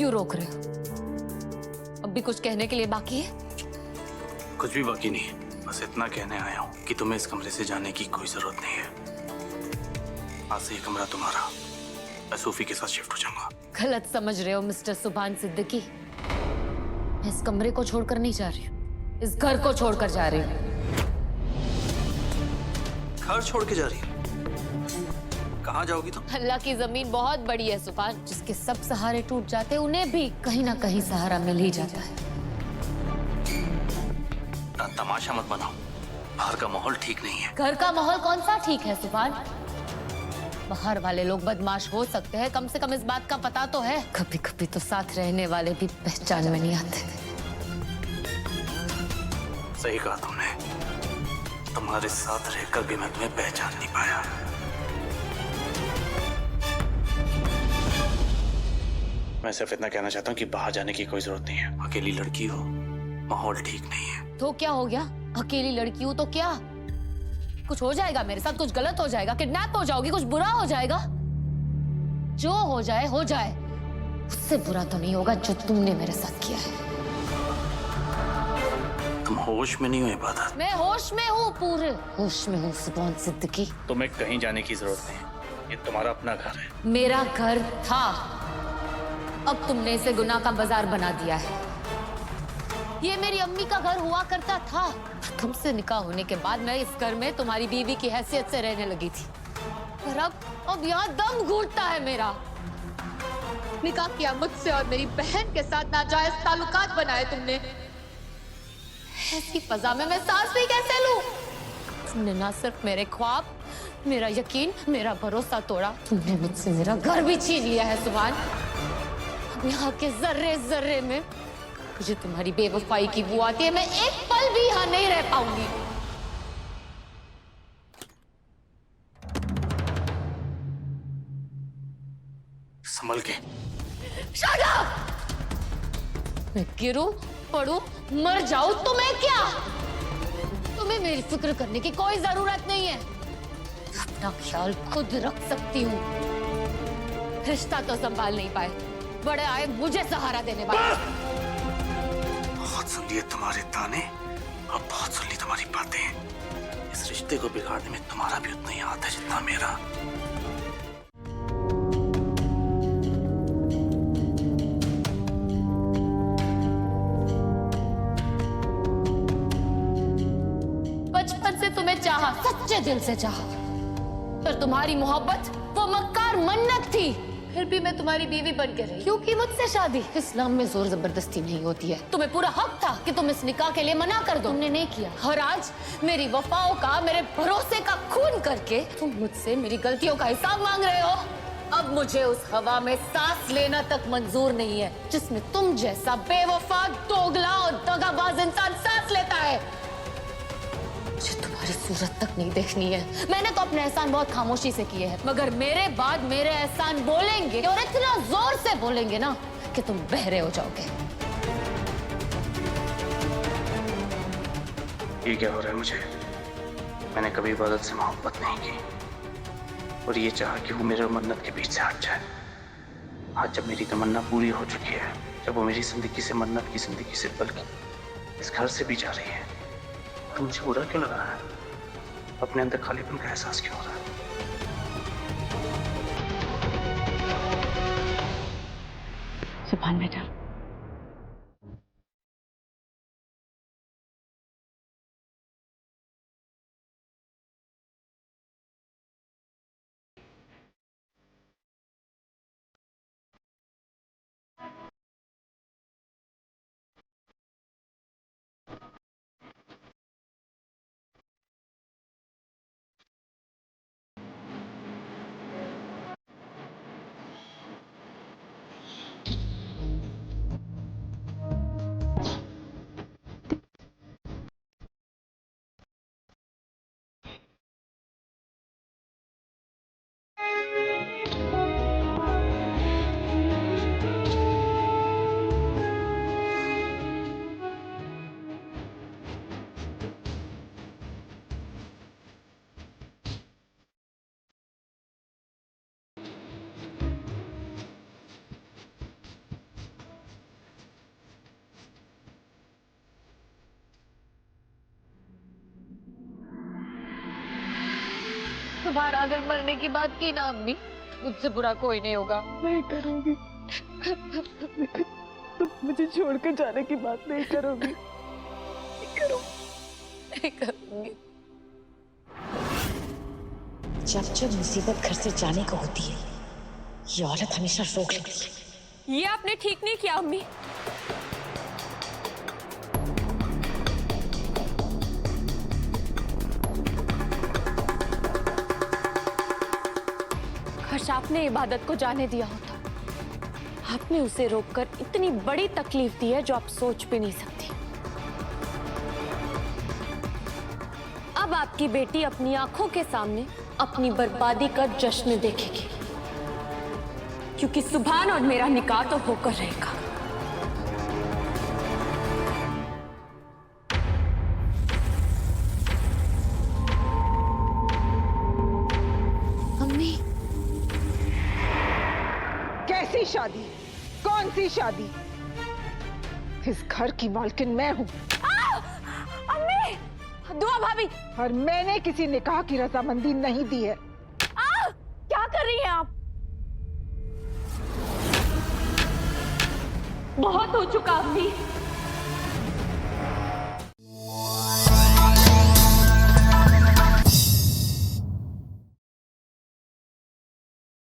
क्यों रोक रहे हो? अब भी कुछ कहने के लिए बाकी है? कुछ भी बाकी नहीं है, बस इतना कहने आया हूँ कि तुम्हें इस कमरे से जाने की कोई जरूरत नहीं है। आज से ये कमरा तुम्हारा, मैं सूफी के साथ शिफ्ट हो जाऊंगा। गलत समझ रहे हो मिस्टर सुभान सिद्दीकी। मैं इस कमरे को छोड़कर नहीं जा रही हूँ, इस घर को छोड़कर जा रही हूँ। घर छोड़ के जा रही है? कहाँ जाओगी तुम? अल्लाह की जमीन बहुत बड़ी है सुभान, जिसके सब सहारे टूट जाते हैं उन्हें भी कहीं ना कहीं सहारा मिल ही जाता है। तमाशा मत बनाओ, बाहर का माहौल ठीक नहीं है। घर का माहौल कौन सा ठीक है सुभान? बाहर वाले लोग बदमाश हो सकते हैं, कम से कम इस बात का पता तो है। कभी कभी तो साथ रहने वाले भी पहचान में नहीं आते। सही कहा तुमने, तुम्हारे साथ रहकर भी मैं तुम्हें पहचान नहीं पाया। मैं सिर्फ इतना कहना चाहता हूँ कि बाहर जाने की कोई जरूरत नहीं है। अकेली लड़की हो, माहौल ठीक नहीं है। तो क्या हो गया? अकेली लड़की हूँ तो क्या? कुछ हो जाएगा मेरे साथ, कुछ गलत हो जाएगा, किडनैप हो जाओगी, कुछ बुरा हो जाएगा? जो हो जाए हो जाए, उससे बुरा तो नहीं होगा जो तुमने मेरे साथ किया है। तुम होश में नहीं हो इबादत? मैं होश में हूँ, पूरे होश में हूँ सुभान सिद्दीकी। तुम्हें कहीं जाने की जरूरत नहीं, ये तुम्हारा अपना घर है। मेरा घर था, अब तुमने इसे गुनाह का बाजार बना दिया है। ये मेरी अम्मी का घर हुआ करता था। तुमसे निकाह होने के बाद मैं इस घर में तुम्हारी बीवी की हैसियत से रहने लगी थी, पर अब यहाँ दम घुटता है मेरा। निकाह किया मुझसे और मेरी बहन के साथ नाजायज ताल्लुकात बनाए तुमने। ऐसी फजा में मैं सांस भी कैसे लूं? तुमने ना सिर्फ मेरे ख्वाब, मेरा यकीन, मेरा भरोसा तोड़ा, तुमने मुझसे मेरा घर भी छीन लिया है सुभान। यहाँ के जर्रे जर्रे में मुझे तुम्हारी बेवफाई की बू आती है। मैं एक पल भी यहाँ नहीं रह पाऊंगी। संभल के। Shut up! मैं गिरूं, पड़ूं, मर जाऊं तो मैं क्या? तुम्हें मेरी फिक्र करने की कोई जरूरत नहीं है। अपना ख्याल खुद रख सकती हूँ। रिश्ता तो संभाल नहीं पाए, बड़े आए मुझे सहारा देने वाले। बहुत सुन लिए तुम्हारे ताने, अब बहुत सुन ली तुम्हारी बातें। इस रिश्ते को बिगाड़ने में तुम्हारा भी उतना ही हाथ है जितना मेरा। बचपन से तुम्हें चाहा, सच्चे दिल से चाहा, पर तुम्हारी मोहब्बत वो मक्कार मन्नत थी। फिर भी मैं तुम्हारी बीवी बन के रही, क्योंकि मुझसे शादी इस्लाम में जोर जबरदस्ती नहीं होती है। तुम्हें पूरा हक था कि तुम इस निकाह के लिए मना कर दो, तुमने नहीं किया। और आज मेरी वफाओं का, मेरे भरोसे का खून करके तुम मुझसे मेरी गलतियों का हिसाब मांग रहे हो। अब मुझे उस हवा में सांस लेना तक मंजूर नहीं है जिसमें तुम जैसा बेवफा, दोगला और दगाबाज इंसान सांस लेता है। मुझे तुम्हारी सूरत तक नहीं देखनी है। मैंने तो अपने एहसान बहुत खामोशी से किए हैं, मगर मेरे बाद मेरे एहसान बोलेंगे और इतना जोर से बोलेंगे ना कि तुम बहरे हो जाओगे। ये क्या हो रहा है मुझे? मैंने कभी इबादत से मोहब्बत नहीं की और ये चाहा कि वो मेरे मन्नत के बीच से हट जाए। आज जब मेरी तमन्ना पूरी हो चुकी है, जब वो मेरी जिंदगी से, मन्नत की जिंदगी से, बल्कि इस घर से भी जा रही है, तो मुझे बुरा क्यों लग रहा है? अपने अंदर खालीपन का एहसास क्यों हो रहा है? सुभान बेटा, तुम्हारा अगर मरने की बात की ना अम्मी, मुझसे बुरा कोई नहीं होगा। नहीं करूंगी। तुम मुझे छोड़कर जाने की बात नहीं करोगी। नहीं करूंगी। जब जब मुसीबत घर से जाने को होती है, ये औरत हमेशा रोक लेती है। ये आपने ठीक नहीं किया अम्मी। काश आपने इबादत को जाने दिया होता। आपने उसे रोककर इतनी बड़ी तकलीफ दी है जो आप सोच भी नहीं सकती। अब आपकी बेटी अपनी आंखों के सामने अपनी बर्बादी का जश्न देखेगी, क्योंकि सुभान और मेरा निकाह तो होकर रहेगा। अम्मी, कैसी शादी? कौन सी शादी? इस घर की मालकिन मैं हूँ। अम्मी, दुआ भाभी। और मैंने किसी निकाह की रजामंदी नहीं दी है। क्या कर रही हैं आप? बहुत हो चुका अम्मी।